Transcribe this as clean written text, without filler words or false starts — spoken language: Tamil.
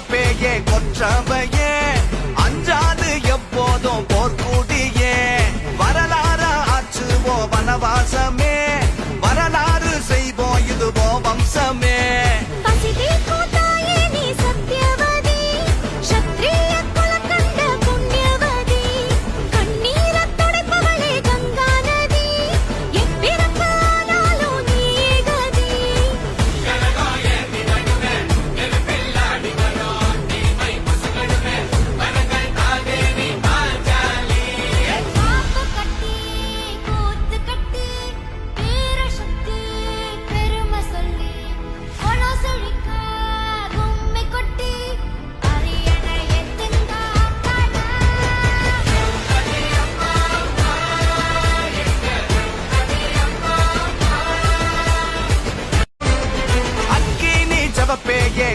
ஜவப்பேயே கொற்றவையே அஞ்சாது எப்போதும் போர்க்குடியே வரலாறு ஆற்றுவோம் வனவாசமே வரலாறு செய்வோம் இதுவோ வம்சமே ஜவப்பேயே